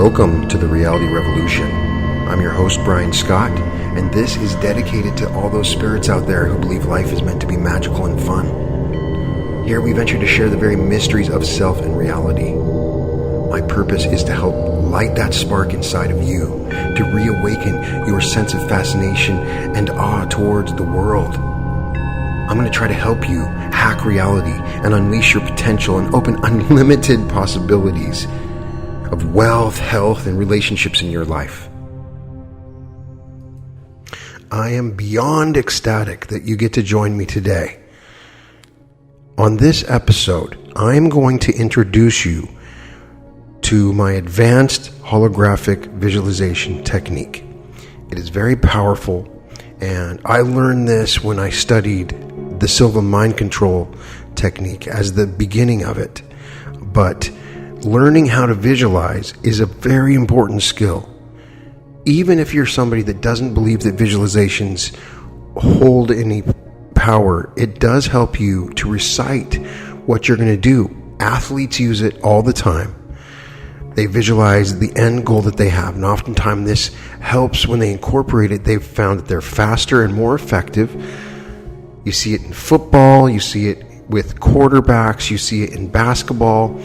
Welcome to the Reality Revolution. I'm your host, Brian Scott, and this is dedicated to all those spirits out there who believe life is meant to be magical and fun. Here we venture to share the very mysteries of self and reality. My purpose is to help light that spark inside of you, to reawaken your sense of fascination and awe towards the world. I'm going to try to help you hack reality and unleash your potential and open unlimited possibilities of wealth, health, and relationships in your life. I am beyond ecstatic that you get to join me today. On this episode, I am going to introduce you to my advanced holographic visualization technique. It is very powerful, and I learned this when I studied the Silva mind control technique as the beginning of it. But learning how to visualize is a very important skill. Even if you're somebody that doesn't believe that visualizations hold any power, it does help you to recite what you're going to do. Athletes use it all the time. They visualize the end goal that they have, and oftentimes this helps when they incorporate it. They've found that they're faster and more effective. You see it in football, you see it with quarterbacks, you see it in basketball.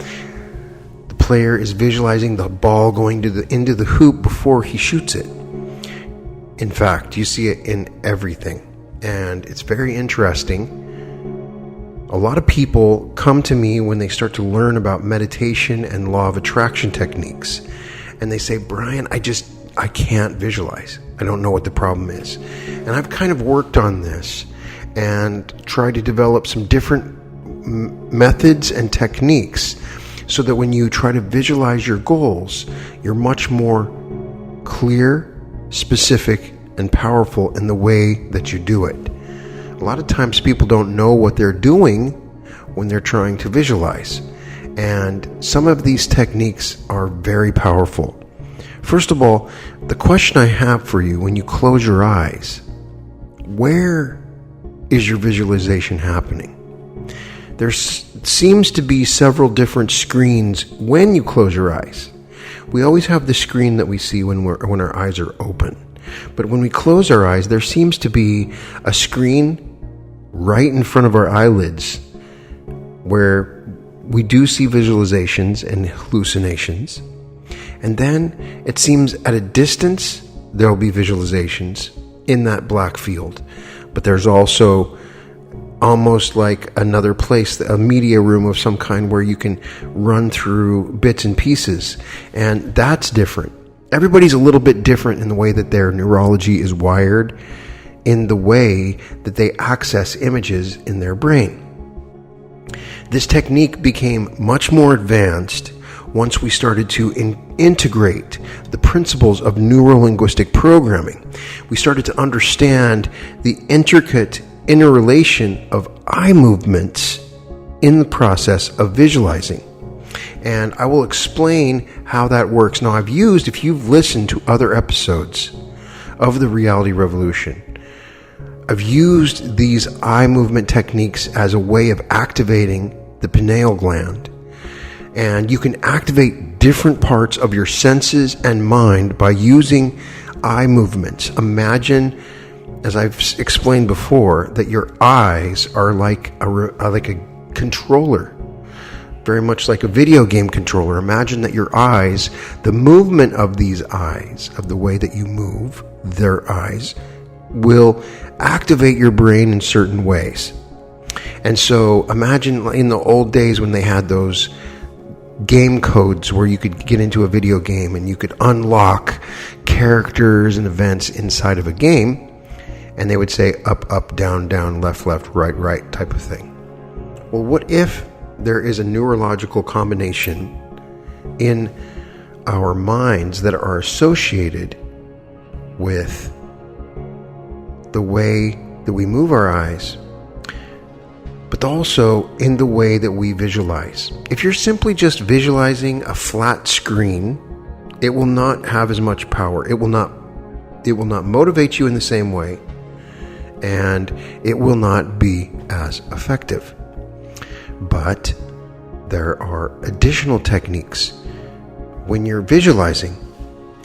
The player is visualizing the ball going into the hoop before he shoots it. In fact, you see it in everything, and it's very interesting. A lot of people come to me when they start to learn about meditation and law of attraction techniques, and they say, Brian, I can't visualize. I don't know what the problem is. And I've kind of worked on this and tried to develop some different methods and techniques so that when you try to visualize your goals, you're much more clear, specific, and powerful in the way that you do it. A lot of times people don't know what they're doing when they're trying to visualize. And some of these techniques are very powerful. First of all, the question I have for you when you close your eyes, where is your visualization happening? There seems to be several different screens when you close your eyes. We always have the screen that we see when our eyes are open. But when we close our eyes, there seems to be a screen right in front of our eyelids where we do see visualizations and hallucinations. And then it seems at a distance, there will be visualizations in that black field. But there's also almost like another place, a media room of some kind where you can run through bits and pieces. And that's different. Everybody's a little bit different in the way that their neurology is wired, in the way that they access images in their brain. This technique became much more advanced once we started to integrate the principles of neuro-linguistic programming. We started to understand the intricate interrelation of eye movements in the process of visualizing. And I will explain how that works. Now, if you've listened to other episodes of the Reality Revolution, I've used these eye movement techniques as a way of activating the pineal gland. And you can activate different parts of your senses and mind by using eye movements. Imagine, as I've explained before, that your eyes are like a controller, very much like a video game controller. Imagine that your eyes, the movement of these eyes, of the way that you move their eyes, will activate your brain in certain ways. And so imagine in the old days when they had those game codes where you could get into a video game and you could unlock characters and events inside of a game, and they would say up, up, down, down, left, left, right, right type of thing. Well, what if there is a neurological combination in our minds that are associated with the way that we move our eyes, but also in the way that we visualize? If you're simply just visualizing a flat screen, it will not have as much power. It will not motivate you in the same way, and it will not be as effective. But there are additional techniques when you're visualizing,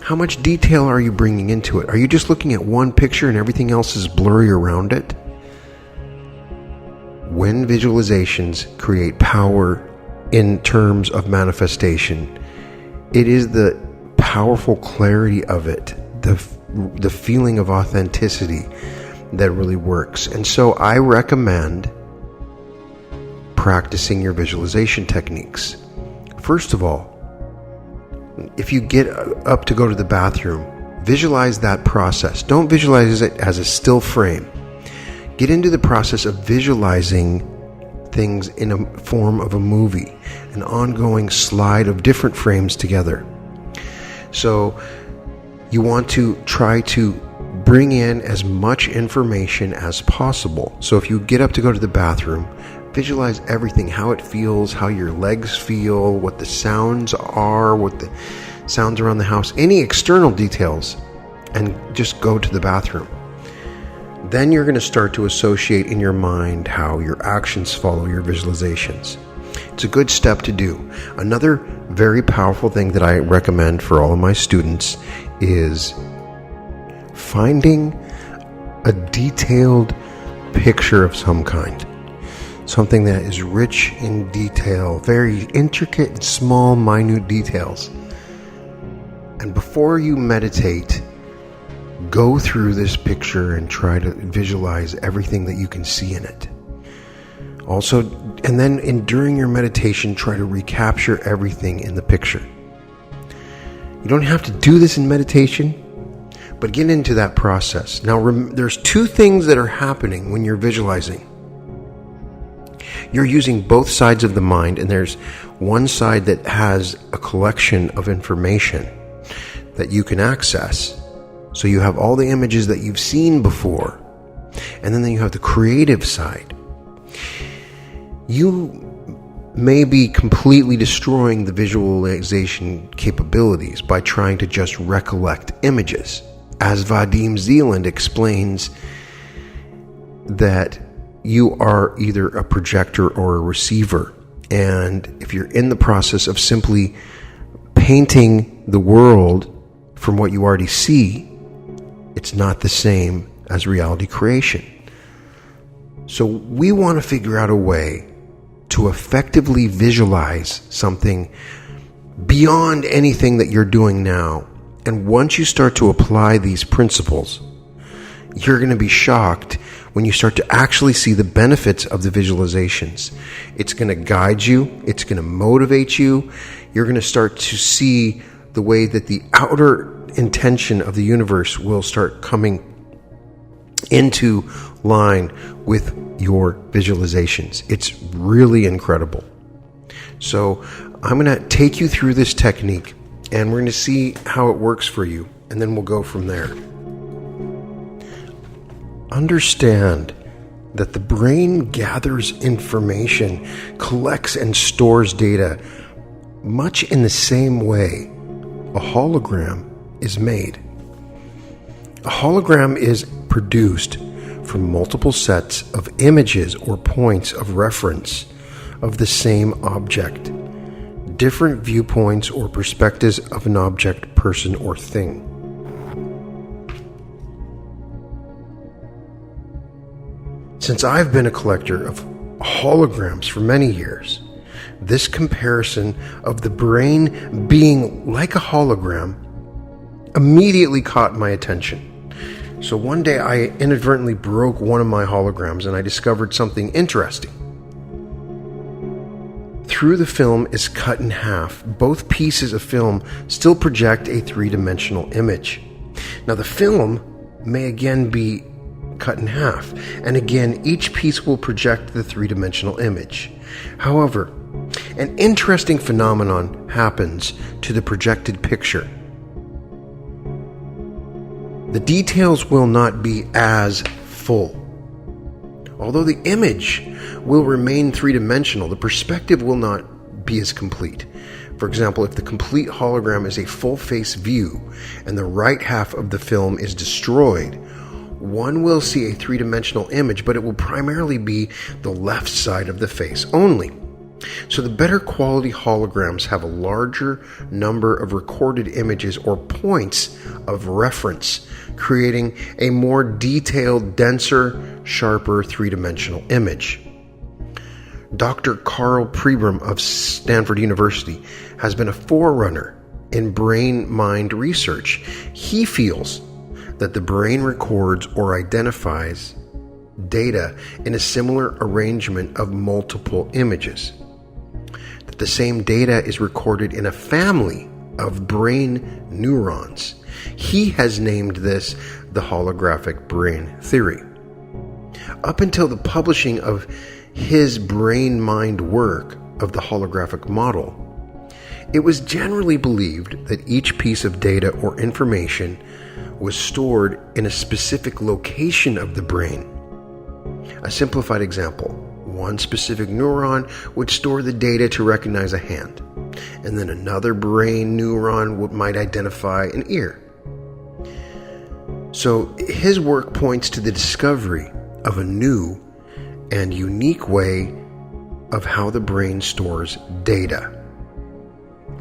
how much detail are you bringing into it? Are you just looking at one picture and everything else is blurry around it? When visualizations create power in terms of manifestation, it is the powerful clarity of it, the feeling of authenticity that really works. And so I recommend practicing your visualization techniques. First of all, if you get up to go to the bathroom, visualize that process. Don't visualize it as a still frame. Get into the process of visualizing things in a form of a movie, an ongoing slide of different frames together. So you want to try to bring in as much information as possible. So if you get up to go to the bathroom, visualize everything, how it feels, how your legs feel, what the sounds are, what the sounds around the house, any external details, and just go to the bathroom. Then you're going to start to associate in your mind how your actions follow your visualizations. It's a good step to do. Another very powerful thing that I recommend for all of my students is finding a detailed picture of some kind. Something that is rich in detail, very intricate and small, minute details. And before you meditate, go through this picture and try to visualize everything that you can see in it. Also, and then during your meditation, try to recapture everything in the picture. You don't have to do this in meditation, but get into that process. Now, there's two things that are happening when you're visualizing. You're using both sides of the mind, and there's one side that has a collection of information that you can access. So you have all the images that you've seen before, and then you have the creative side. You may be completely destroying the visualization capabilities by trying to just recollect images. As Vadim Zeland explains, that you are either a projector or a receiver. And if you're in the process of simply painting the world from what you already see, it's not the same as reality creation. So we want to figure out a way to effectively visualize something beyond anything that you're doing now. And once you start to apply these principles, you're going to be shocked when you start to actually see the benefits of the visualizations. It's going to guide you. It's going to motivate you. You're going to start to see the way that the outer intention of the universe will start coming into line with your visualizations. It's really incredible. So I'm going to take you through this technique, and we're going to see how it works for you, and then we'll go from there. Understand that the brain gathers information, collects and stores data much in the same way a hologram is made. A hologram is produced from multiple sets of images or points of reference of the same object, different viewpoints or perspectives of an object, person, or thing. Since I've been a collector of holograms for many years, this comparison of the brain being like a hologram immediately caught my attention. So one day I inadvertently broke one of my holograms and I discovered something interesting. Through the film is cut in half. Both pieces of film still project a three-dimensional image. Now the film may again be cut in half, and again each piece will project the three-dimensional image. However, an interesting phenomenon happens to the projected picture. The details will not be as full. Although the image will remain three-dimensional, the perspective will not be as complete. For example, if the complete hologram is a full-face view and the right half of the film is destroyed, one will see a three-dimensional image, but it will primarily be the left side of the face only. So the better quality holograms have a larger number of recorded images or points of reference, creating a more detailed, denser, sharper three-dimensional image. Dr. Carl Pribram of Stanford University has been a forerunner in brain-mind research. He feels that the brain records or identifies data in a similar arrangement of multiple images. That the same data is recorded in a family of brain neurons. He has named this the holographic brain theory. Up until the publishing of his brain-mind work of the holographic model, it was generally believed that each piece of data or information was stored in a specific location of the brain. A simplified example: one specific neuron would store the data to recognize a hand, and then another brain neuron might identify an ear. So his work points to the discovery of a new and unique way of how the brain stores data.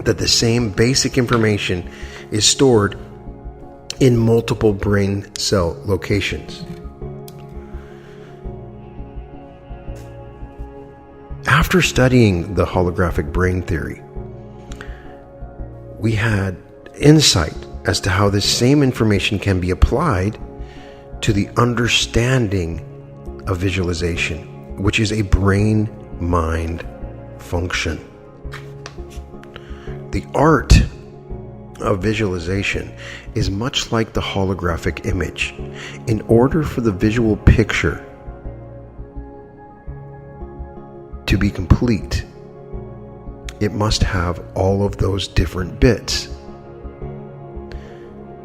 That the same basic information is stored in multiple brain cell locations. After studying the holographic brain theory, we had insight as to how this same information can be applied to the understanding of visualization, which is a brain-mind function. The art of visualization is much like the holographic image. In order for the visual picture to be complete, it must have all of those different bits.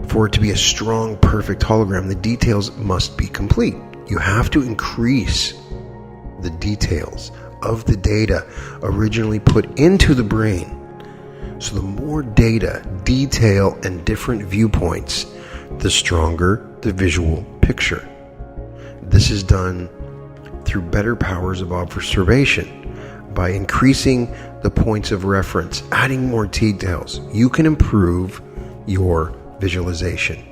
For it to be a strong, perfect hologram, the details must be complete. You have to increase the details of the data originally put into the brain. So the more data, detail, and different viewpoints, the stronger the visual picture. This is done through better powers of observation. By increasing the points of reference, adding more details, you can improve your visualization.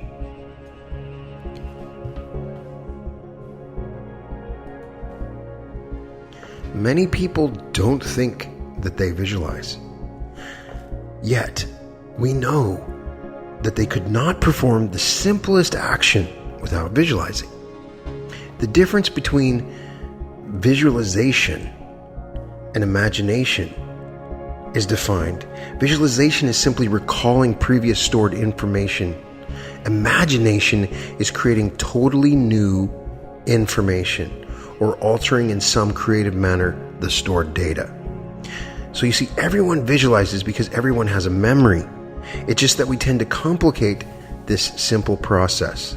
Many people don't think that they visualize. Yet, we know that they could not perform the simplest action without visualizing. The difference between visualization and imagination is defined. Visualization is simply recalling previous stored information. Imagination is creating totally new information or altering in some creative manner the stored data. So you see, everyone visualizes because everyone has a memory. It's just that we tend to complicate this simple process.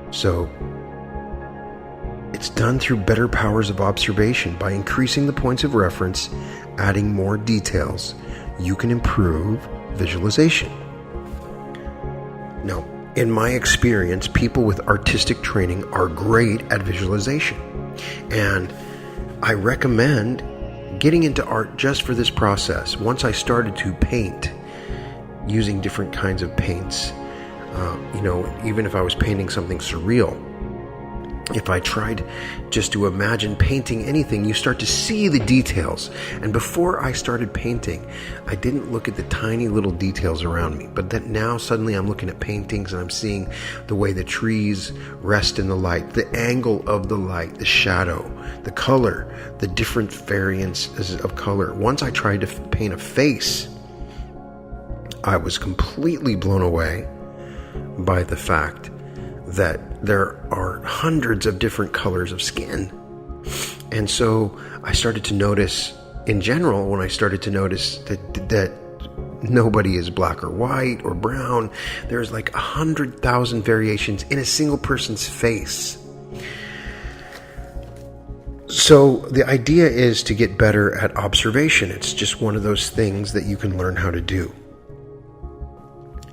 So it's done through better powers of observation. By increasing the points of reference, adding more details, you can improve visualization. Now, in my experience, people with artistic training are great at visualization. And I recommend getting into art just for this process. Once I started to paint using different kinds of paints, even if I was painting something surreal, if I tried just to imagine painting anything, you start to see the details. And before I started painting, I didn't look at the tiny little details around me. But then now suddenly I'm looking at paintings and I'm seeing the way the trees rest in the light, the angle of the light, the shadow, the color, the different variances of color. Once I tried to paint a face, I was completely blown away by the fact that there are hundreds of different colors of skin. And so I started to notice, in general, when I started to notice that nobody is black or white or brown, there's like 100,000 variations in a single person's face. So the idea is to get better at observation. It's just one of those things that you can learn how to do.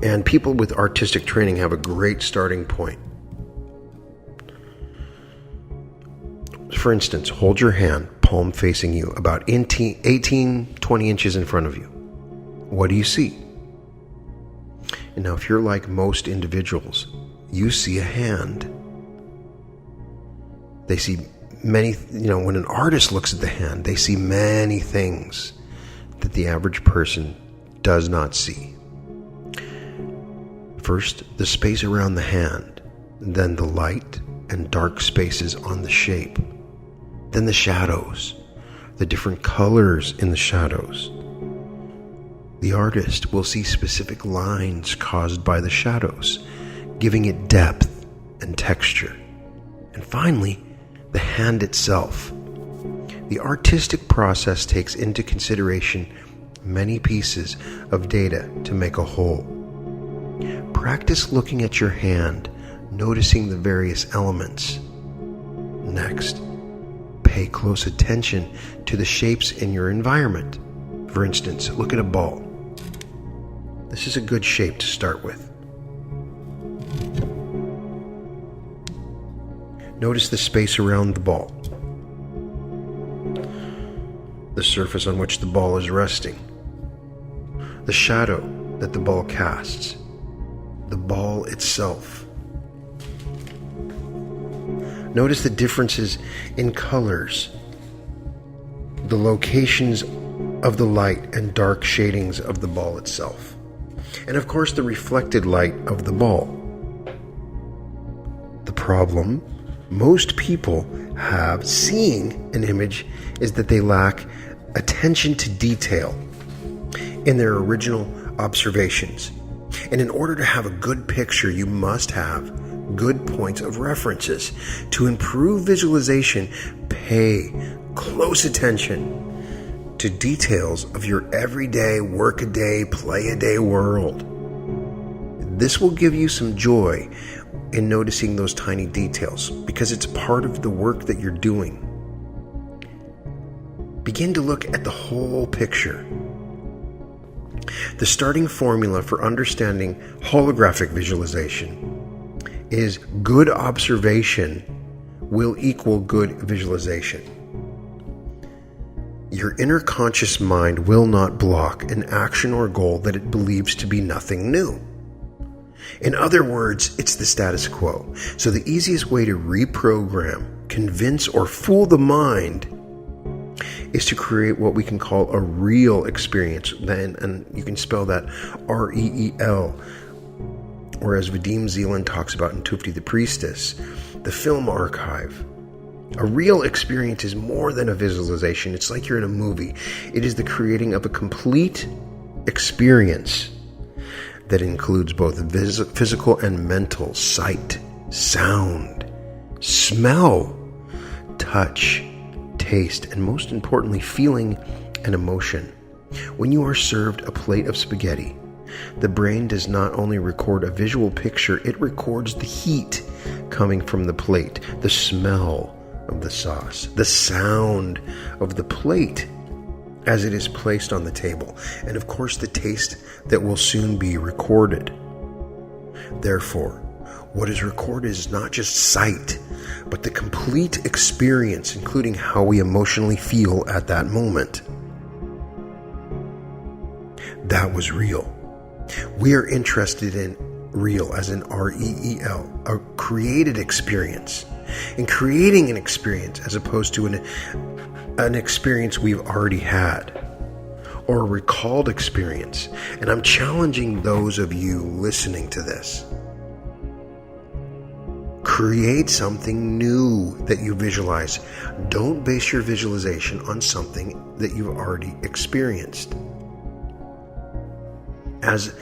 And people with artistic training have a great starting point. For instance, hold your hand, palm facing you, about 18, 20 inches in front of you. What do you see? And now if you're like most individuals, you see a hand. They see many, when an artist looks at the hand, they see many things that the average person does not see. First, the space around the hand, then the light and dark spaces on the shape, then the shadows, the different colors in the shadows. The artist will see specific lines caused by the shadows, giving it depth and texture. And finally, the hand itself. The artistic process takes into consideration many pieces of data to make a whole. Practice looking at your hand, noticing the various elements. Next, pay close attention to the shapes in your environment. For instance, look at a ball. This is a good shape to start with. Notice the space around the ball, the surface on which the ball is resting, the shadow that the ball casts, the ball itself. Notice the differences in colors, the locations of the light and dark shadings of the ball itself, and of course the reflected light of the ball. The problem most people have seeing an image is that they lack attention to detail in their original observations. And in order to have a good picture, you must have good points of references. To improve visualization, pay close attention to details of your everyday, work-a-day, play-a-day world. This will give you some joy in noticing those tiny details because it's part of the work that you're doing. Begin to look at the whole picture. The starting formula for understanding holographic visualization is good observation will equal good visualization. Your inner conscious mind will not block an action or goal that it believes to be nothing new. In other words, it's the status quo. So the easiest way to reprogram, convince, or fool the mind is to create what we can call a real experience. And you can spell that R-E-E-L. Or as Vadim Zeland talks about in Tufti the Priestess, the film archive. A real experience is more than a visualization. It's like you're in a movie. It is the creating of a complete experience that includes both physical and mental, sight, sound, smell, touch, taste, and most importantly, feeling and emotion. When you are served a plate of spaghetti, the brain does not only record a visual picture, it records the heat coming from the plate, the smell of the sauce, the sound of the plate as it is placed on the table, and of course the taste that will soon be recorded. Therefore, what is recorded is not just sight, but the complete experience, including how we emotionally feel at that moment. That was real. We are interested in real, as in R-E-E-L, a created experience. In creating an experience as opposed to an experience we've already had, or a recalled experience. And I'm challenging those of you listening to this. Create something new that you visualize. Don't base your visualization on something that you've already experienced. As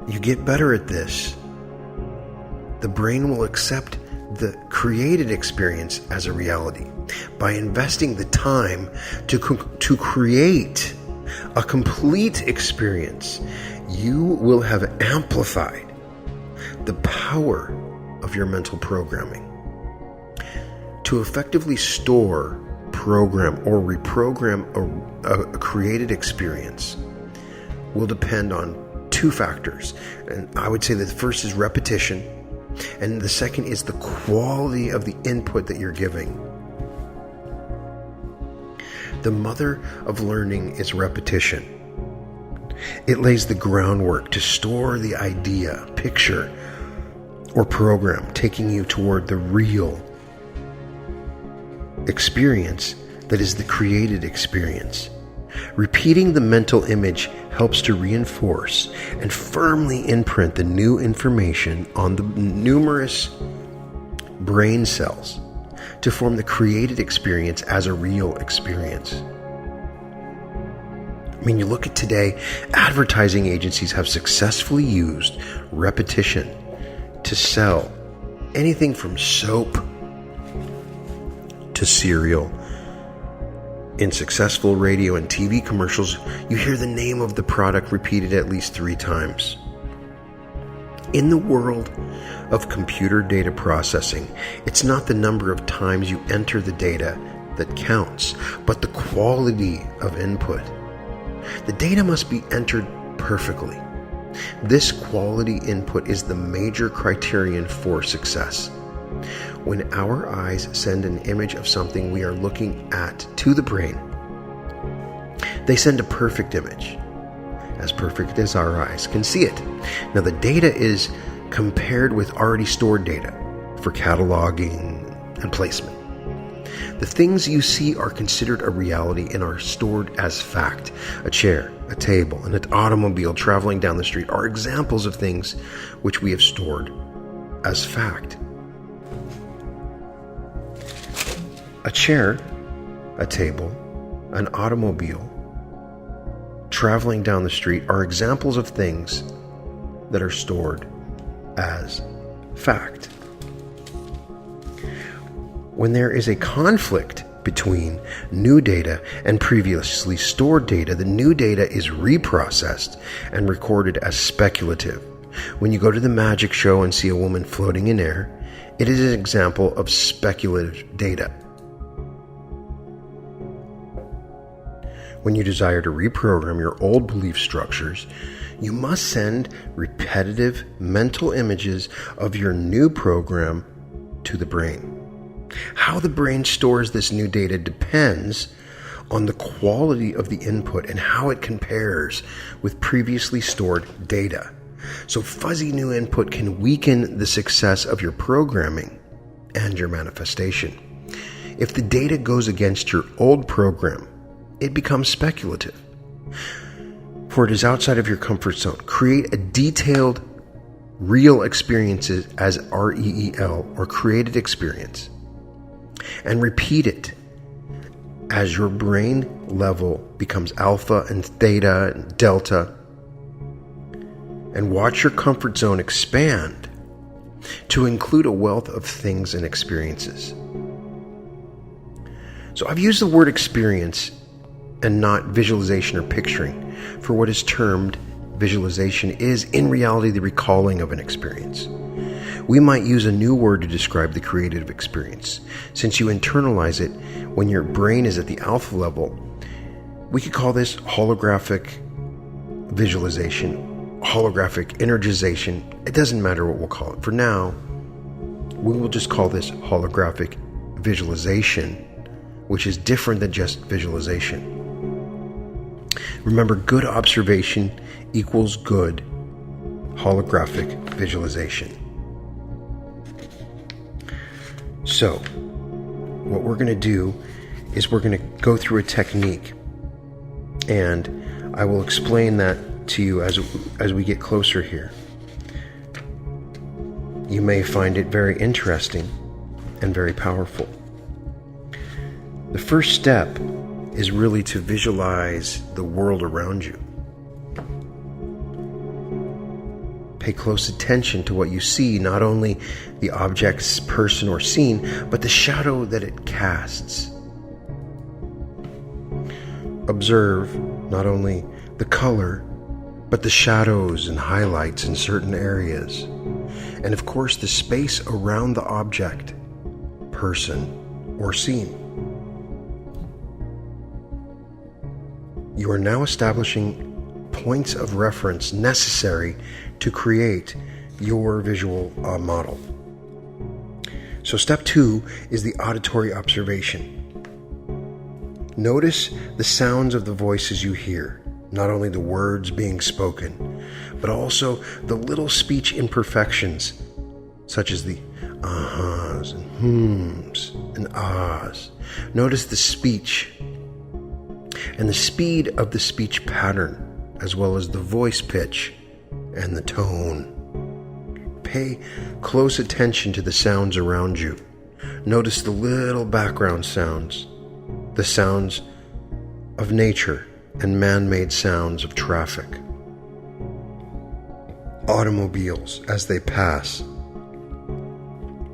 you get better at this, the brain will accept the created experience as a reality. By investing the time to create a complete experience, you will have amplified the power of your mental programming. To effectively store, program, or reprogram a created experience will depend on two factors. And I would say that the first is repetition, and the second is the quality of the input that you're giving. The mother of learning is repetition. It lays the groundwork to store the idea, picture, or program, taking you toward the real experience that is the created experience. Repeating the mental image helps to reinforce and firmly imprint the new information on the numerous brain cells to form the created experience as a real experience. I mean, you look at today, advertising agencies have successfully used repetition to sell anything from soap to cereal. In successful radio and TV commercials, you hear the name of the product repeated at least 3 times. In the world of computer data processing, it's not the number of times you enter the data that counts, but the quality of input. The data must be entered perfectly. This quality input is the major criterion for success. When our eyes send an image of something we are looking at to the brain, they send a perfect image, as perfect as our eyes can see it. Now, the data is compared with already stored data for cataloging and placement. The things you see are considered a reality and are stored as fact. A chair, a table, and an automobile traveling down the street are examples of things which we have stored as fact. A chair, a table, an automobile traveling down the street are examples of things that are stored as fact. When there is a conflict between new data and previously stored data, the new data is reprocessed and recorded as speculative. When you go to the magic show and see a woman floating in air, it is an example of speculative data. When you desire to reprogram your old belief structures, you must send repetitive mental images of your new program to the brain. How the brain stores this new data depends on the quality of the input and how it compares with previously stored data. So fuzzy new input can weaken the success of your programming and your manifestation. If the data goes against your old program, it becomes speculative, for it is outside of your comfort zone. Create a detailed, real experiences as REEL, or created experience, and repeat it as your brain level becomes alpha and theta and delta, and watch your comfort zone expand to include a wealth of things and experiences. So I've used the word experience and not visualization or picturing, for what is termed visualization is in reality the recalling of an experience. We might use a new word to describe the creative experience. Since you internalize it when your brain is at the alpha level, we could call this holographic visualization, holographic energization. It doesn't matter what we'll call it. For now, we will just call this holographic visualization, which is different than just visualization. Remember, good observation equals good holographic visualization. So, what we're going to do is we're going to go through a technique, and I will explain that to you as we get closer here. You may find it very interesting and very powerful. The first step is really to visualize the world around you. Pay close attention to what you see, not only the object's person or scene, but the shadow that it casts. Observe not only the color, but the shadows and highlights in certain areas. And of course, the space around the object, person, or scene. You are now establishing points of reference necessary to create your visual model. So step 2 is the auditory observation. Notice the sounds of the voices you hear, not only the words being spoken, but also the little speech imperfections, such as the ahs and hms and ahs. Notice the speech and the speed of the speech pattern, as well as the voice pitch and the tone. Pay close attention to the sounds around you. Notice the little background sounds, the sounds of nature and man-made sounds of traffic. Automobiles as they pass.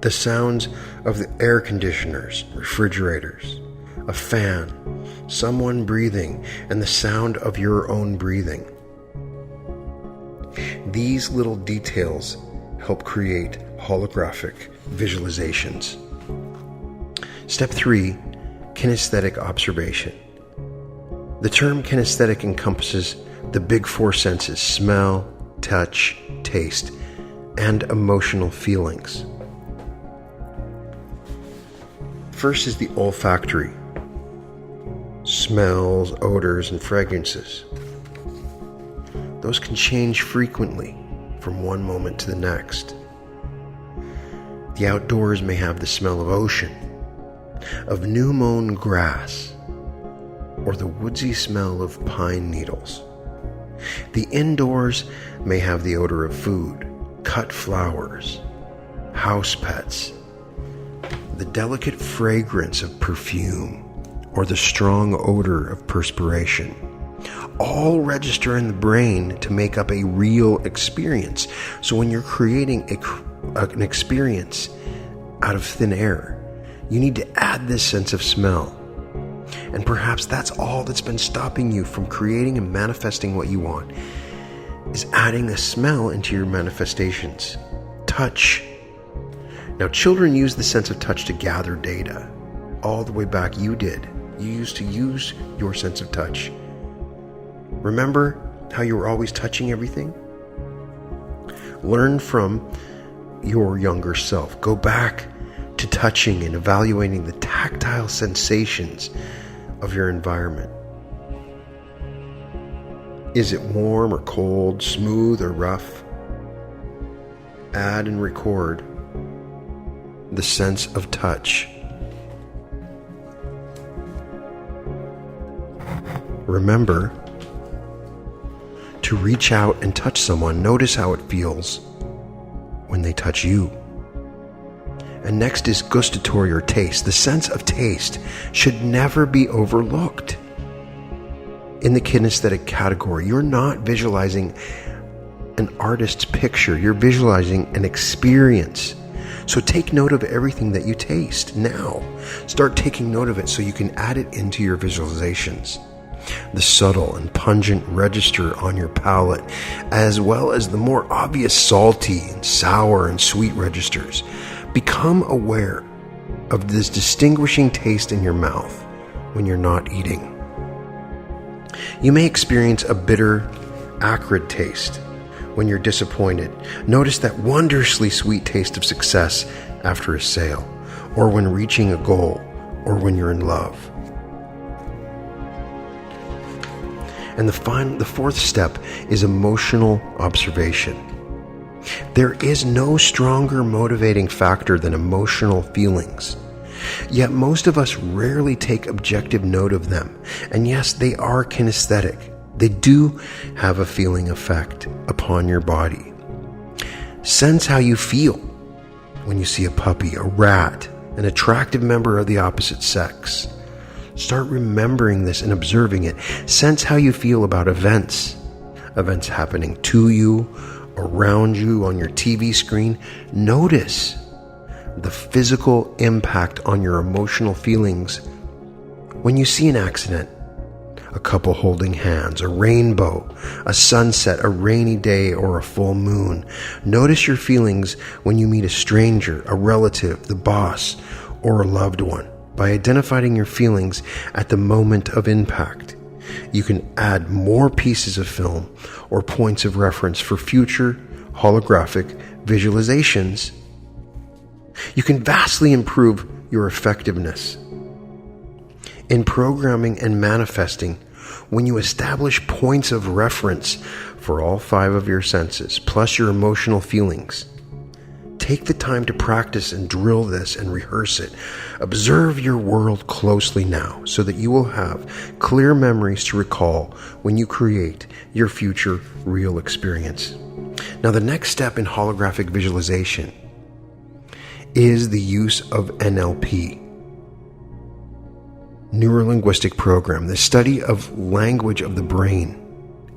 The sounds of the air conditioners, refrigerators, a fan, someone breathing, and the sound of your own breathing. These little details help create holographic visualizations. Step 3, kinesthetic observation. The term kinesthetic encompasses the big four senses: smell, touch, taste, and emotional feelings. First is the olfactory. Smells, odors, and fragrances. Those can change frequently from one moment to the next. The outdoors may have the smell of ocean, of new-mown grass, or the woodsy smell of pine needles. The indoors may have the odor of food, cut flowers, house pets, the delicate fragrance of perfume, or the strong odor of perspiration. All register in the brain to make up a real experience. So when you're creating an experience out of thin air, you need to add this sense of smell. And perhaps that's all that's been stopping you from creating and manifesting what you want, is adding a smell into your manifestations. Touch. Now, children use the sense of touch to gather data. All the way back, you did. You used to use your sense of touch. Remember how you were always touching everything? Learn from your younger self. Go back to touching and evaluating the tactile sensations of your environment. Is it warm or cold, smooth or rough? Add and record the sense of touch. Remember to reach out and touch someone. Notice how it feels when they touch you. And next is gustatory or taste. The sense of taste should never be overlooked. In the kinesthetic category, you're not visualizing an artist's picture. You're visualizing an experience. So take note of everything that you taste now. Start taking note of it so you can add it into your visualizations. The subtle and pungent register on your palate, as well as the more obvious salty and sour and sweet registers. Become aware of this distinguishing taste in your mouth when you're not eating. You may experience a bitter, acrid taste when you're disappointed. Notice that wondrously sweet taste of success after a sale, or when reaching a goal, or when you're in love. And the fourth step is emotional observation. There is no stronger motivating factor than emotional feelings. Yet most of us rarely take objective note of them. And yes, they are kinesthetic. They do have a feeling effect upon your body. Sense how you feel when you see a puppy, a rat, an attractive member of the opposite sex. Start remembering this and observing it. Sense how you feel about events happening to you, around you, on your TV screen. Notice the physical impact on your emotional feelings when you see an accident, a couple holding hands, a rainbow, a sunset, a rainy day, or a full moon. Notice your feelings when you meet a stranger, a relative, the boss, or a loved one. By identifying your feelings at the moment of impact, you can add more pieces of film or points of reference for future holographic visualizations. You can vastly improve your effectiveness In programming and manifesting, when you establish points of reference for all 5 of your senses, plus your emotional feelings, take the time to practice and drill this and rehearse it. Observe your world closely now so that you will have clear memories to recall when you create your future real experience. Now, the next step in holographic visualization is the use of NLP, Neuro-Linguistic Program, the study of language of the brain.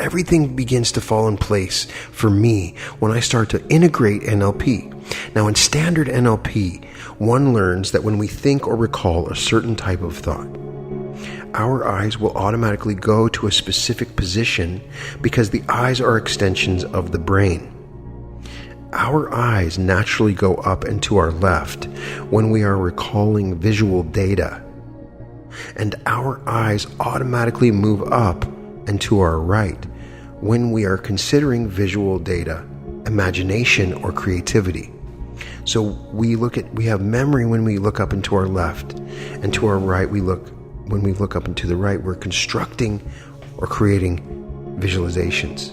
Everything begins to fall in place for me when I start to integrate NLP. Now, in standard NLP, one learns that when we think or recall a certain type of thought, our eyes will automatically go to a specific position because the eyes are extensions of the brain. Our eyes naturally go up and to our left when we are recalling visual data, and our eyes automatically move up and to our right when we are considering visual data, imagination, or creativity. So we have memory when we look up and to our left, and to our right when we look up and to the right, we're constructing or creating visualizations.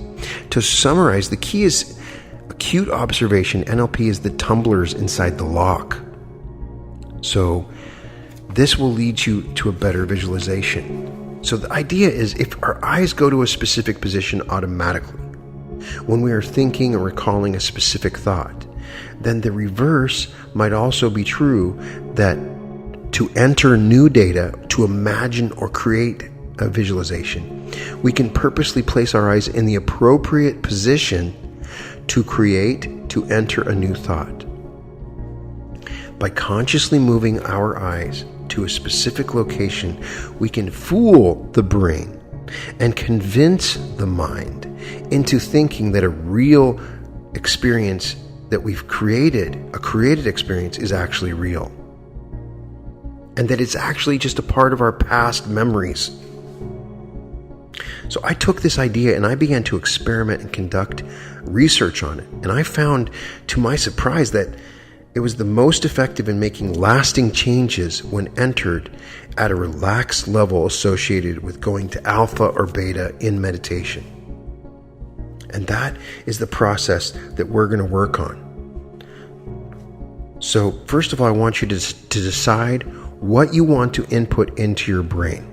To summarize, the key is acute observation. NLP is the tumblers inside the lock. So this will lead you to a better visualization. So the idea is, if our eyes go to a specific position automatically when we are thinking or recalling a specific thought, then the reverse might also be true, that to enter new data, to imagine or create a visualization, we can purposely place our eyes in the appropriate position to create, to enter a new thought. By consciously moving our eyes to a specific location, we can fool the brain and convince the mind into thinking that a real experience that we've created, a created experience, is actually real, and that it's actually just a part of our past memories. So I took this idea and I began to experiment and conduct research on it, and I found, to my surprise, that it was the most effective in making lasting changes when entered at a relaxed level associated with going to alpha or beta in meditation. And that is the process that we're going to work on. So first of all, I want you to decide what you want to input into your brain.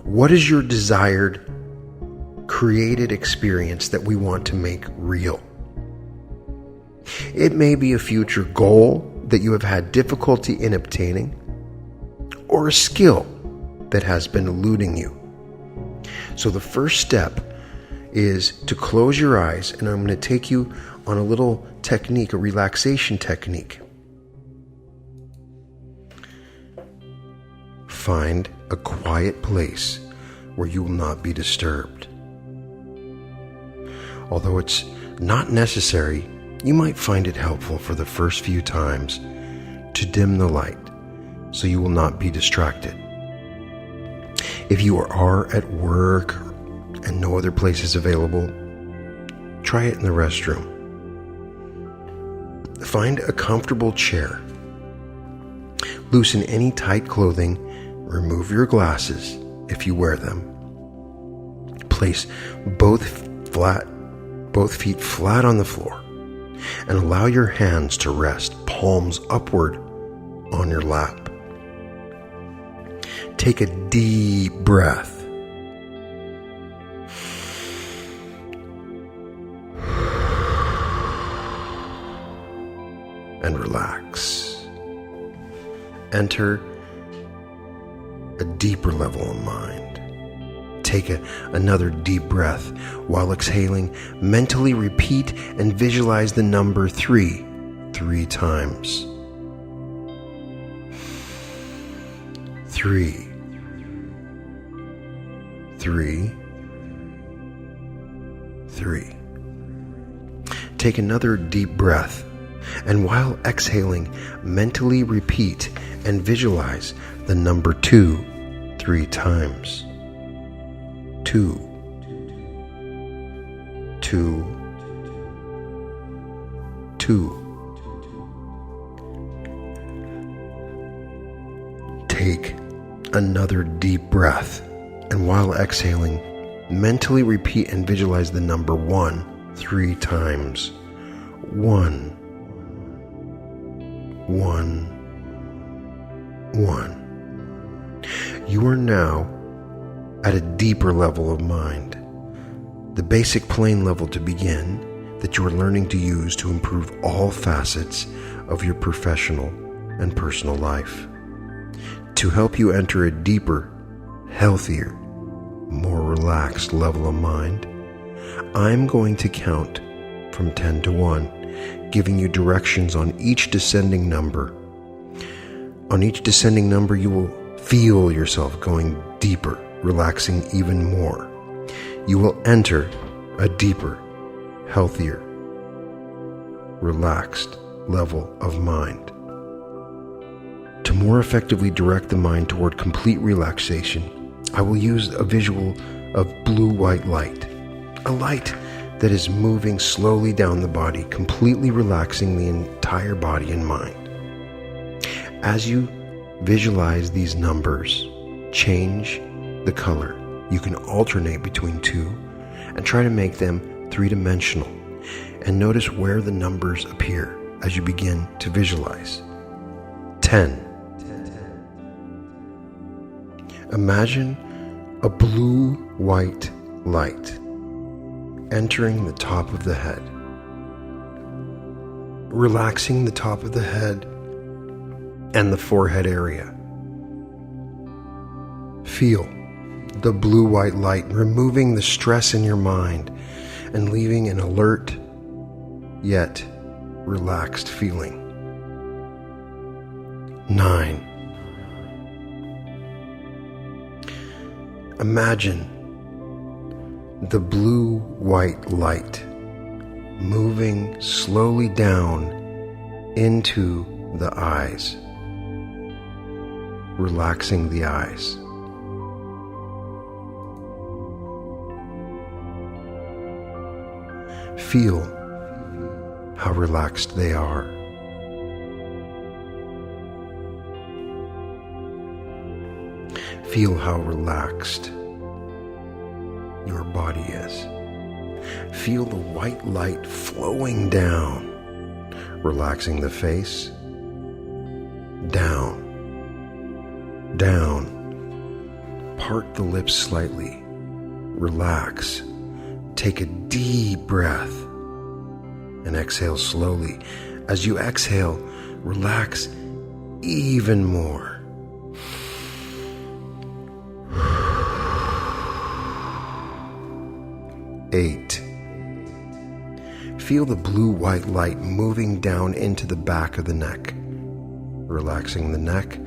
What is your desired created experience that we want to make real? It may be a future goal that you have had difficulty in obtaining, or a skill that has been eluding you. So the first step is to close your eyes, and I'm going to take you on a little technique, a relaxation technique. Find a quiet place where you will not be disturbed. Although it's not necessary, you might find it helpful for the first few times to dim the light so you will not be distracted. If you are at work and no other place is available, try it in the restroom. Find a comfortable chair. Loosen any tight clothing. Remove your glasses if you wear them. Place both feet flat on the floor, and allow your hands to rest palms upward on your lap. Take a deep breath. And relax. Enter a deeper level of mind. Take another deep breath. While exhaling, mentally repeat and visualize the number 3 times. 3, 3, 3. Take another deep breath, and while exhaling, mentally repeat and visualize the number 2 3 times. 2, 2, 2. Take Another deep breath, and while exhaling, mentally repeat and visualize the number 1 3 times. 1, 1, 1. You are now at a deeper level of mind, the basic plane level to begin, that you are learning to use to improve all facets of your professional and personal life. To help you enter a deeper, healthier, more relaxed level of mind, I'm going to count from 10 to 1, giving you directions on each descending number. On each descending number, you will feel yourself going deeper, relaxing even more. You will enter a deeper, healthier, relaxed level of mind. To more effectively direct the mind toward complete relaxation, I will use a visual of blue-white light, a light that is moving slowly down the body, completely relaxing the entire body and mind. As you visualize these numbers, change the color. You can alternate between 2 and try to make them 3-dimensional, and notice where the numbers appear as you begin to visualize. 10. Imagine a blue-white light entering the top of the head, relaxing the top of the head and the forehead area. Feel the blue-white light removing the stress in your mind and leaving an alert yet relaxed feeling. 9. Imagine the blue-white light moving slowly down into the eyes, relaxing the eyes. Feel how relaxed they are. Feel how relaxed your body is. Feel the white light flowing down, relaxing the face. Down, down. Part the lips slightly. Relax. Take a deep breath and exhale slowly. As you exhale, relax even more. 8. Feel the blue-white light moving down into the back of the neck, relaxing the neck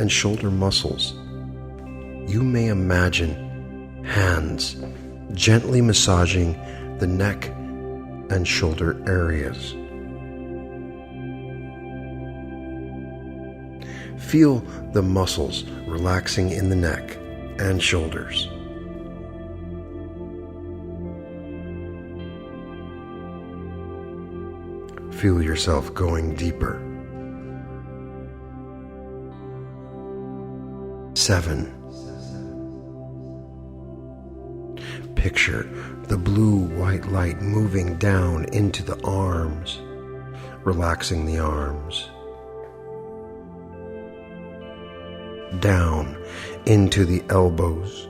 and shoulder muscles. You may imagine hands gently massaging the neck and shoulder areas. Feel the muscles relaxing in the neck and shoulders. Feel yourself going deeper. 7. Picture the blue-white light moving down into the arms, relaxing the arms. Down into the elbows,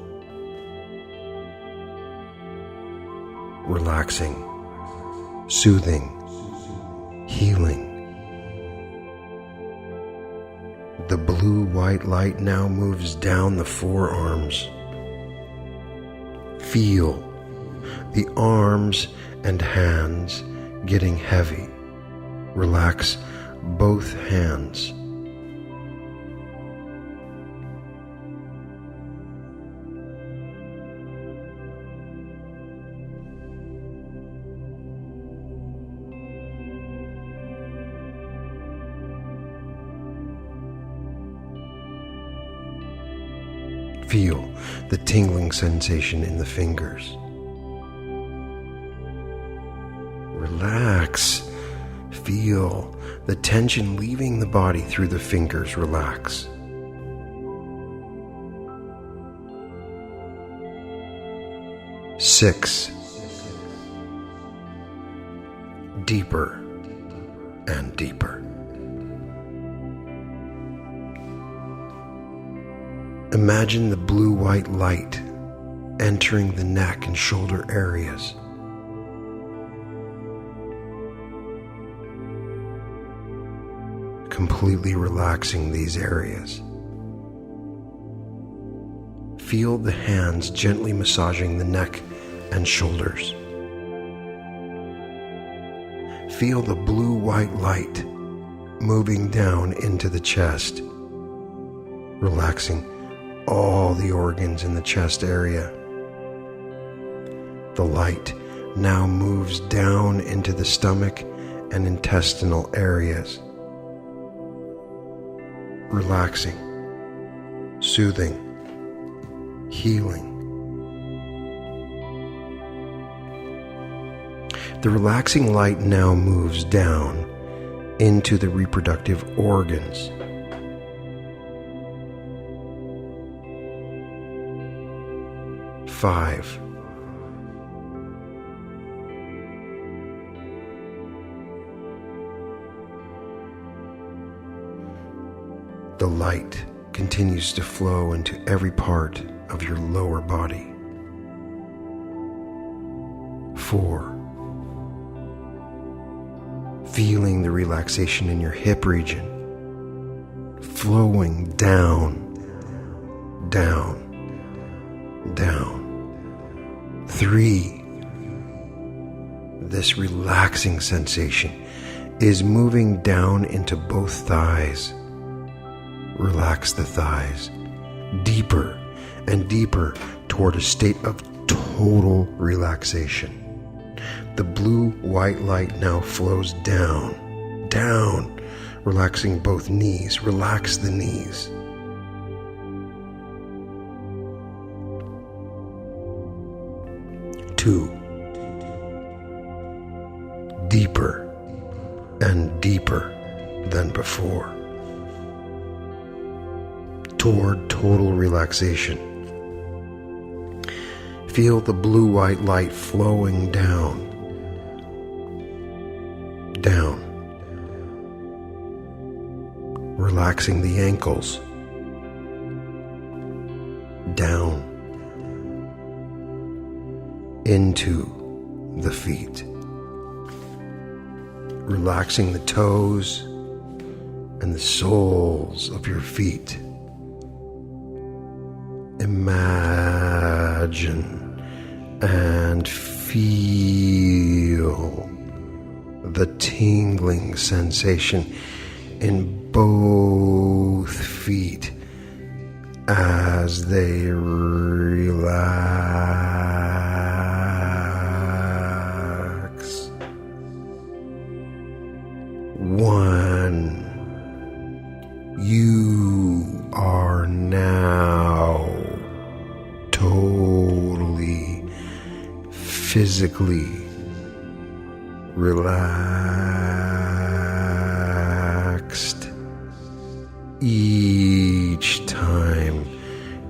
relaxing, soothing, healing. The blue-white light now moves down the forearms. Feel the arms and hands getting heavy. Relax both hands. Feel the tingling sensation in the fingers. Relax. Feel the tension leaving the body through the fingers. Relax. 6. Deeper and deeper. Imagine the blue-white light entering the neck and shoulder areas. Completely relaxing these areas. Feel the hands gently massaging the neck and shoulders. Feel the blue-white light moving down into the chest, relaxing all the organs in the chest area. The light now moves down into the stomach and intestinal areas, relaxing, soothing, healing. The relaxing light now moves down into the reproductive organs. Five. The light continues to flow into every part of your lower body. 4. Feeling the relaxation in your hip region, flowing down, down, down. 3. This relaxing sensation is moving down into both thighs. Relax the thighs deeper and deeper toward a state of total relaxation. The blue-white light now flows down, down, relaxing both knees. Relax the knees. 2. Deeper and deeper than before, toward total relaxation. Feel the blue-white light flowing down, down, relaxing the ankles, down, into the feet, relaxing the toes and the soles of your feet. Imagine and feel the tingling sensation in both feet as they relax. 1. You are now totally, physically relaxed. Each time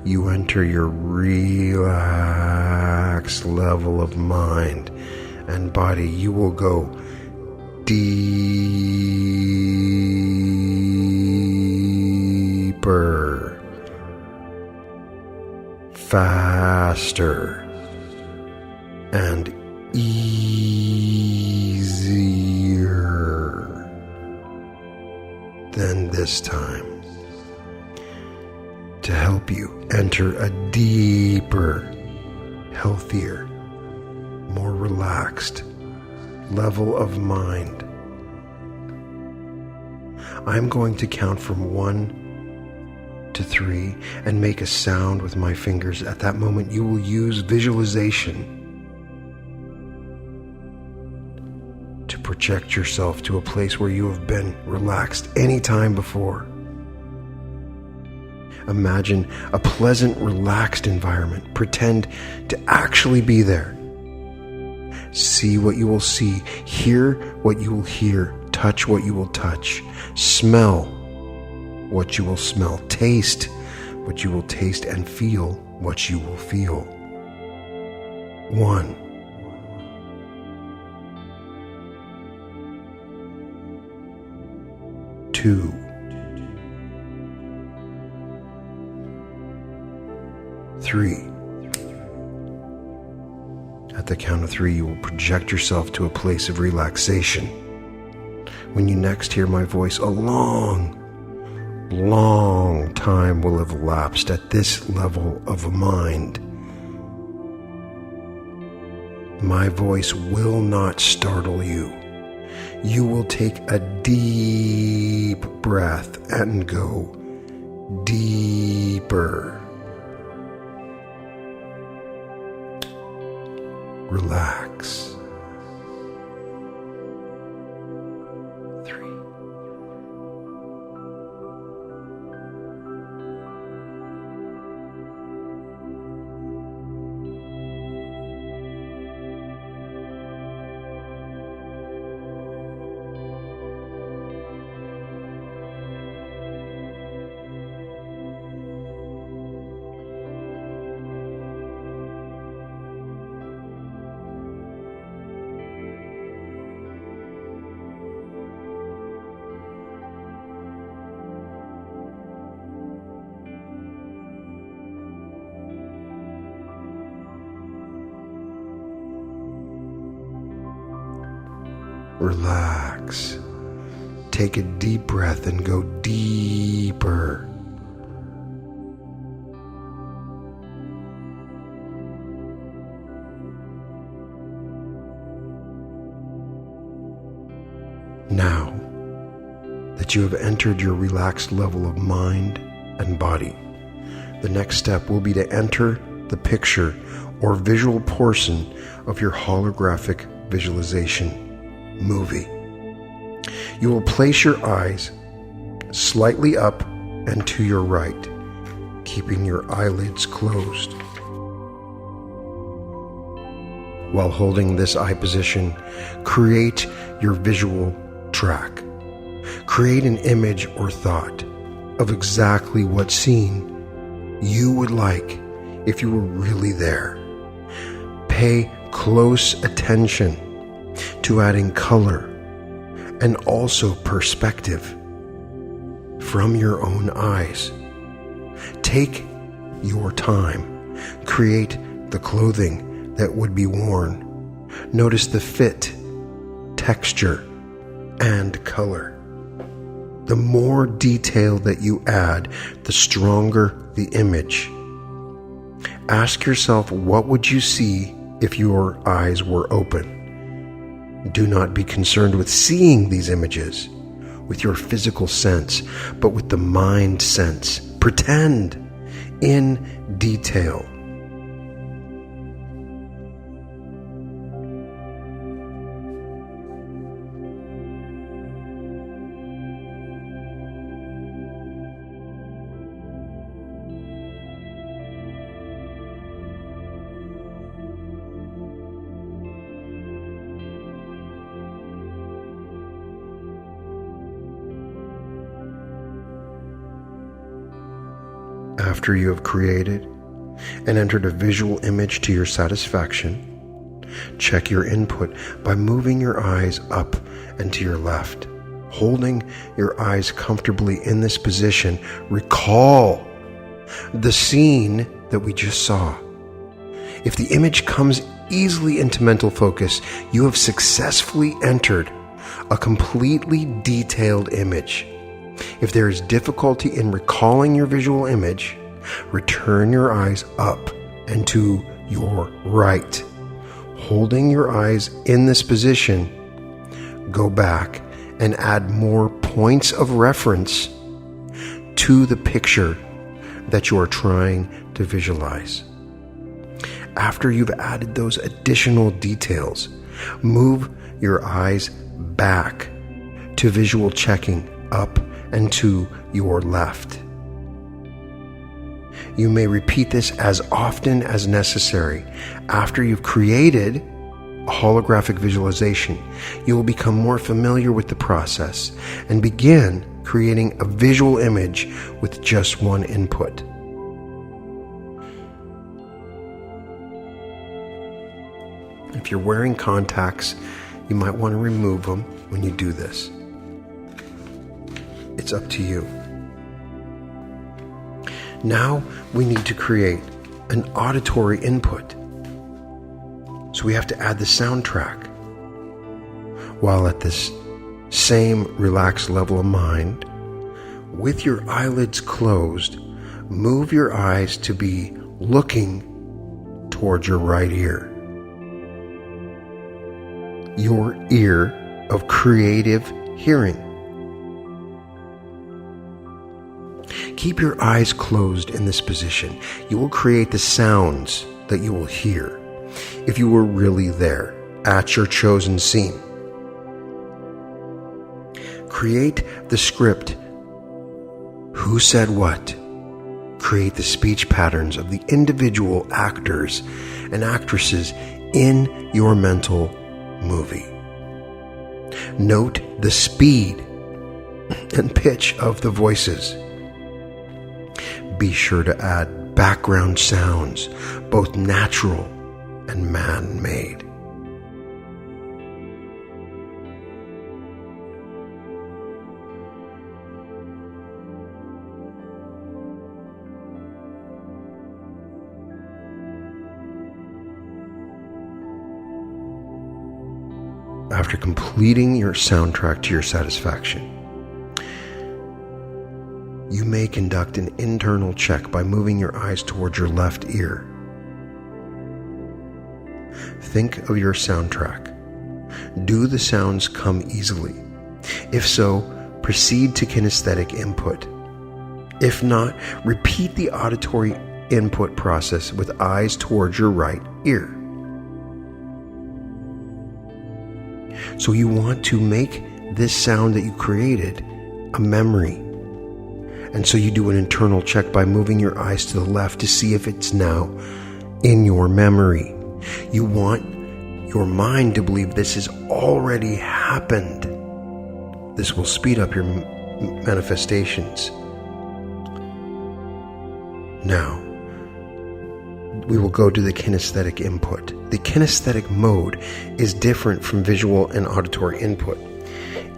you enter your relaxed level of mind and body, you will go deeper, faster, and easier than this time. To help you enter a deeper, healthier, more relaxed level of mind, I'm going to count from 1 to 3 and make a sound with my fingers. At that moment, you will use visualization to project yourself to a place where you have been relaxed any time before. Imagine a pleasant, relaxed environment. Pretend to actually be there. See what you will see, hear what you will hear, touch what you will touch, smell what you will smell, taste what you will taste, and feel what you will feel. 1. 2. 3. At the count of 3, you will project yourself to a place of relaxation. When you next hear my voice, a long time will have elapsed at this level of mind. My voice will not startle you. You will take a deep breath and go deeper. Relax. 3. Relax. Take a deep breath and go deeper. Now that you have entered your relaxed level of mind and body, the next step will be to enter the picture or visual portion of your holographic visualization movie. You will place your eyes slightly up and to your right, keeping your eyelids closed. While holding this eye position, create your visual track. Create an image or thought of exactly what scene you would like if you were really there. Pay close attention to adding color and also perspective from your own eyes. Take your time. Create the clothing that would be worn. Notice the fit, texture, and color. The more detail that you add, the stronger the image. Ask yourself, what would you see if your eyes were open? Do not be concerned with seeing these images with your physical sense, but with the mind sense. Pretend in detail. After you have created and entered a visual image to your satisfaction, check your input by moving your eyes up and to your left. Holding your eyes comfortably in this position, recall the scene that we just saw. If the image comes easily into mental focus, you have successfully entered a completely detailed image. If there is difficulty in recalling your visual image, return your eyes up and to your right. Holding your eyes in this position, go back and add more points of reference to the picture that you are trying to visualize. After you've added those additional details, move your eyes back to visual checking up and to your left. You may repeat this as often as necessary. After you've created a holographic visualization, you will become more familiar with the process and begin creating a visual image with just one input. If you're wearing contacts, you might want to remove them when you do this. It's up to you. Now we need to create an auditory input. So we have to add the soundtrack. While at this same relaxed level of mind, with your eyelids closed, move your eyes to be looking towards your right ear. Your ear of creative hearing. Keep your eyes closed in this position. You will create the sounds that you will hear if you were really there at your chosen scene. Create the script. Who said what? Create the speech patterns of the individual actors and actresses in your mental movie. Note the speed and pitch of the voices. Be sure to add background sounds, both natural and man-made. After completing your soundtrack to your satisfaction, you may conduct an internal check by moving your eyes towards your left ear. Think of your soundtrack. Do the sounds come easily? If so, proceed to kinesthetic input. If not, repeat the auditory input process with eyes towards your right ear. So you want to make this sound that you created a memory. And so you do an internal check by moving your eyes to the left to see if it's now in your memory. You want your mind to believe this has already happened. This will speed up your manifestations. Now, we will go to the kinesthetic input. The kinesthetic mode is different from visual and auditory input.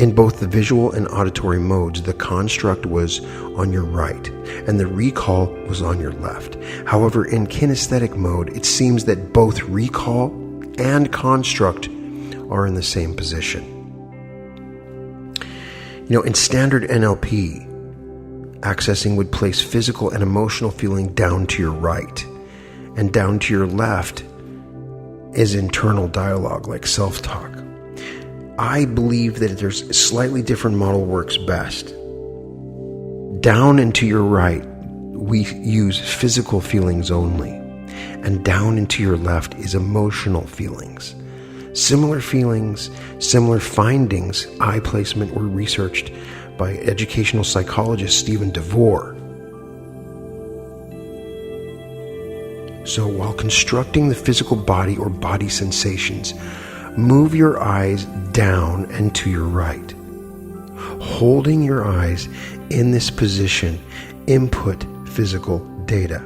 In both the visual and auditory modes, the construct was on your right and the recall was on your left. However, in kinesthetic mode, it seems that both recall and construct are in the same position. In standard NLP, accessing would place physical and emotional feeling down to your right, and down to your left is internal dialogue like self-talk. I believe that there's a slightly different model works best. Down and to your right, we use physical feelings only, and down and to your left is emotional feelings. Similar feelings, similar findings, eye placement were researched by educational psychologist Stephen DeVore. So while constructing the physical body or body sensations, move your eyes down and to your right. Holding your eyes in this position, input physical data.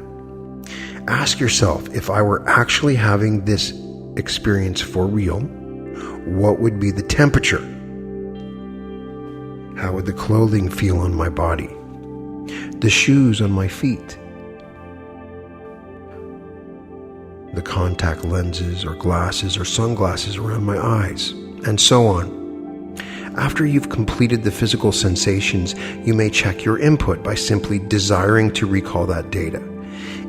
Ask yourself, if I were actually having this experience for real, what would be the temperature? How would the clothing feel on my body? The shoes on my feet? The contact lenses or glasses or sunglasses around my eyes, and so on. After you've completed the physical sensations, you may check your input by simply desiring to recall that data.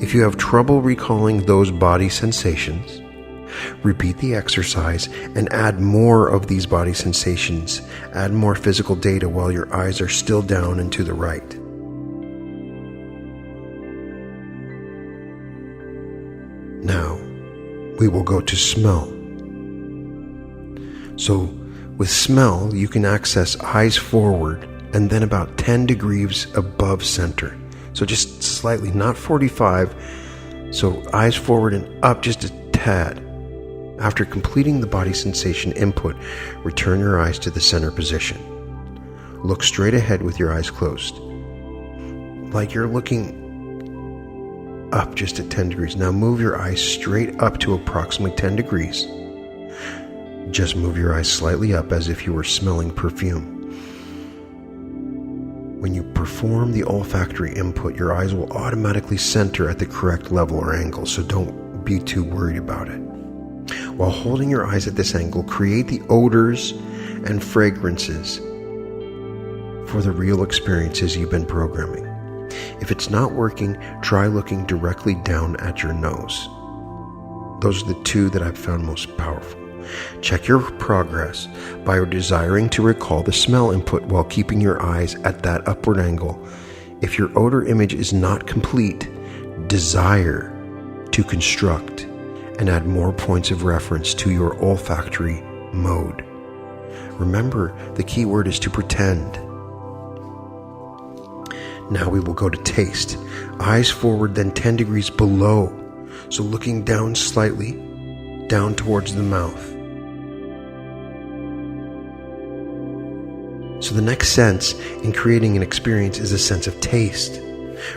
If you have trouble recalling those body sensations, repeat the exercise and add more of these body sensations. Add more physical data while your eyes are still down and to the right. Now, we will go to smell. So, with smell, you can access eyes forward and then about 10 degrees above center. So just slightly, not 45. So eyes forward and up just a tad. After completing the body sensation input, return your eyes to the center position. Look straight ahead with your eyes closed, like you're looking up just at 10 degrees. Now move your eyes straight up to approximately 10 degrees Just move your eyes slightly up as if you were smelling perfume. When you perform the olfactory input, your eyes will automatically center at the correct level or angle, so don't be too worried about it. While holding your eyes at this angle, create the odors and fragrances for the real experiences you've been programming. If it's not working, try looking directly down at your nose. Those are the two that I've found most powerful. Check your progress by desiring to recall the smell input while keeping your eyes at that upward angle. If your odor image is not complete, desire to construct and add more points of reference to your olfactory mode. Remember, the key word is to pretend. Now we will go to taste. Eyes forward, then 10 degrees below. So looking down slightly, down towards the mouth. So the next sense in creating an experience is a sense of taste.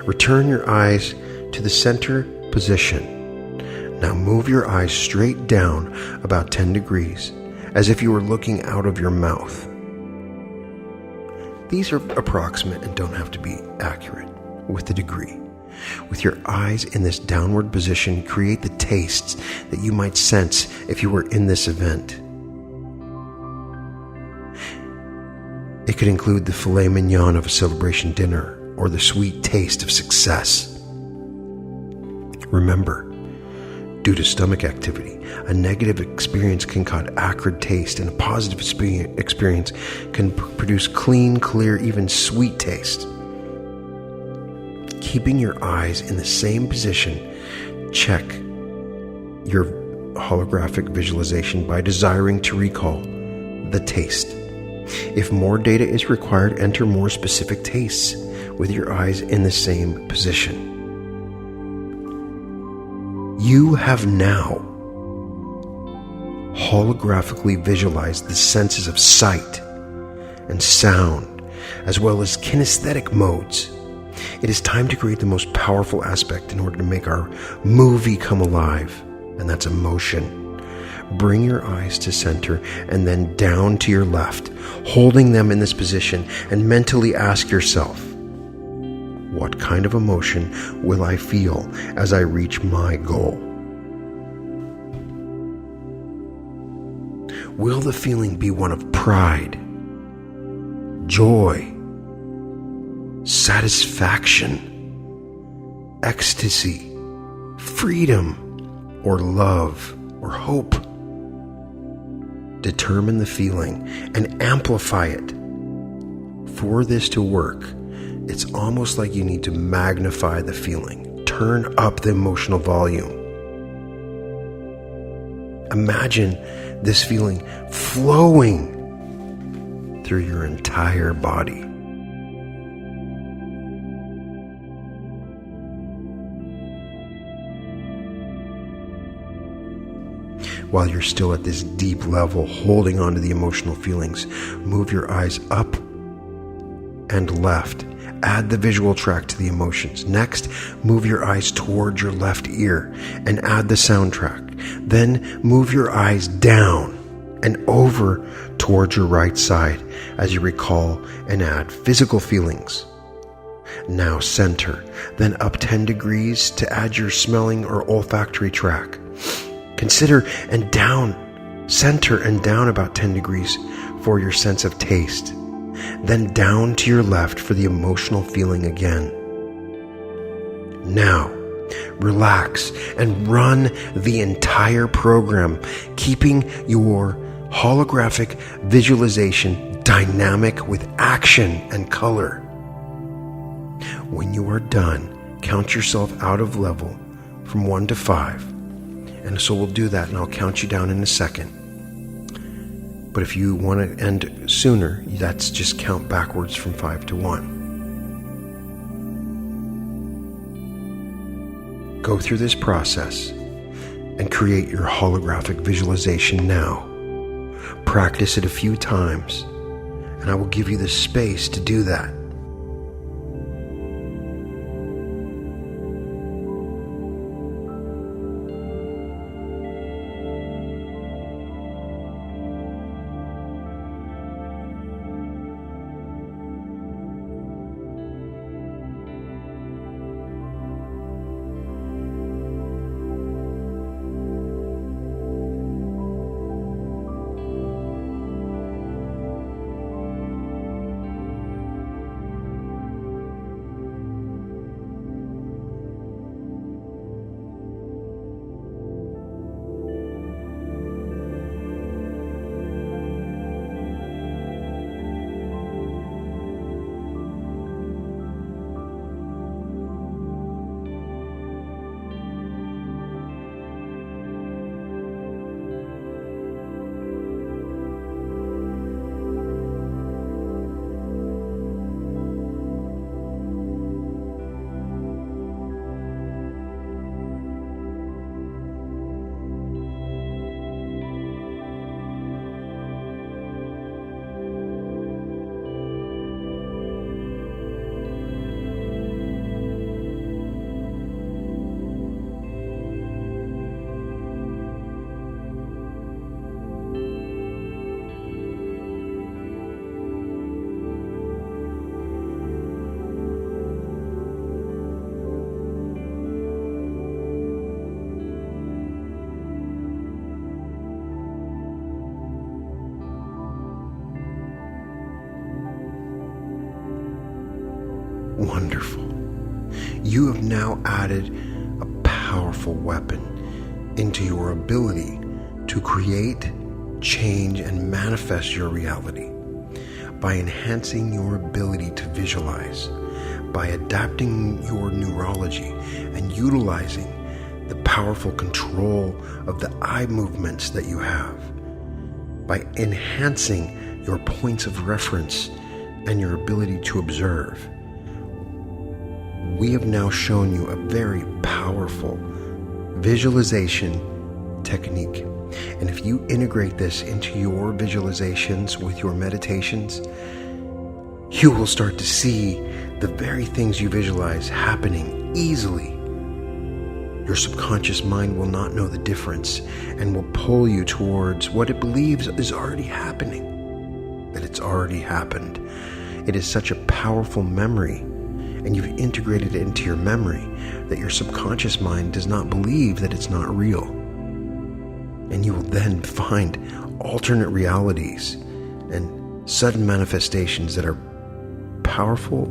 Return your eyes to the center position. Now move your eyes straight down about 10 degrees, as if you were looking out of your mouth. These are approximate and don't have to be accurate with the degree. With your eyes in this downward position, create the tastes that you might sense if you were in this event. It could include the filet mignon of a celebration dinner or the sweet taste of success. Remember, due to stomach activity, a negative experience can cause acrid taste, and a positive experience can produce clean, clear, even sweet taste. Keeping your eyes in the same position, check your holographic visualization by desiring to recall the taste. If more data is required, enter more specific tastes with your eyes in the same position. You have now holographically visualized the senses of sight and sound, as well as kinesthetic modes. It is time to create the most powerful aspect in order to make our movie come alive, and that's emotion. Bring your eyes to center and then down to your left, holding them in this position, and mentally ask yourself, what kind of emotion will I feel as I reach my goal? Will the feeling be one of pride, joy, satisfaction, ecstasy, freedom, or love, or hope? Determine the feeling and amplify it. For this to work, it's almost like you need to magnify the feeling. Turn up the emotional volume. Imagine this feeling flowing through your entire body. While you're still at this deep level, holding on to the emotional feelings, move your eyes up and left. Add the visual track to the emotions. Next, move your eyes towards your left ear and add the soundtrack. Then move your eyes down and over towards your right side as you recall and add physical feelings. Now center, then up 10 degrees to add your smelling or olfactory track. Consider and down, center and down about 10 degrees for your sense of taste. Then down to your left for the emotional feeling again. Now, relax and run the entire program, keeping your holographic visualization dynamic with action and color. When you are done, count yourself out of level from 1 to 5. And so we'll do that, and I'll count you down in a second. But if you want to end sooner, that's just count backwards from 5 to 1. Go through this process and create your holographic visualization now. Practice it a few times, and I will give you the space to do that. added a powerful weapon into your ability to create, change, and manifest your reality by enhancing your ability to visualize, by adapting your neurology and utilizing the powerful control of the eye movements that you have, by enhancing your points of reference and your ability to observe. We have now shown you a very powerful visualization technique. And if you integrate this into your visualizations with your meditations, you will start to see the very things you visualize happening easily. Your subconscious mind will not know the difference and will pull you towards what it believes is already happening, that it's already happened. It is such a powerful memory, and you've integrated it into your memory that your subconscious mind does not believe that it's not real. And you will then find alternate realities and sudden manifestations that are powerful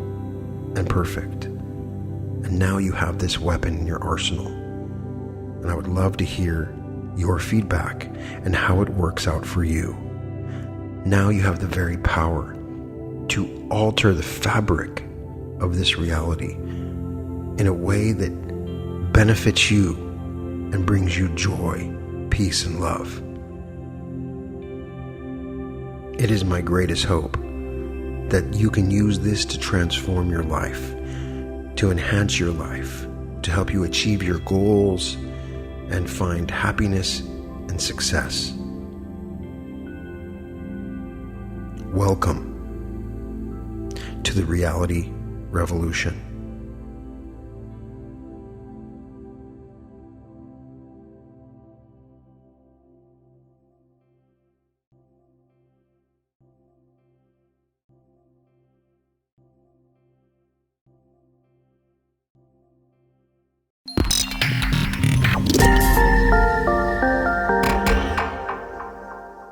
and perfect. And now you have this weapon in your arsenal. And I would love to hear your feedback and how it works out for you. Now you have the very power to alter the fabric of this reality in a way that benefits you and brings you joy, peace, and love. It is my greatest hope that you can use this to transform your life, to enhance your life, to help you achieve your goals and find happiness and success. Welcome to the reality revolution.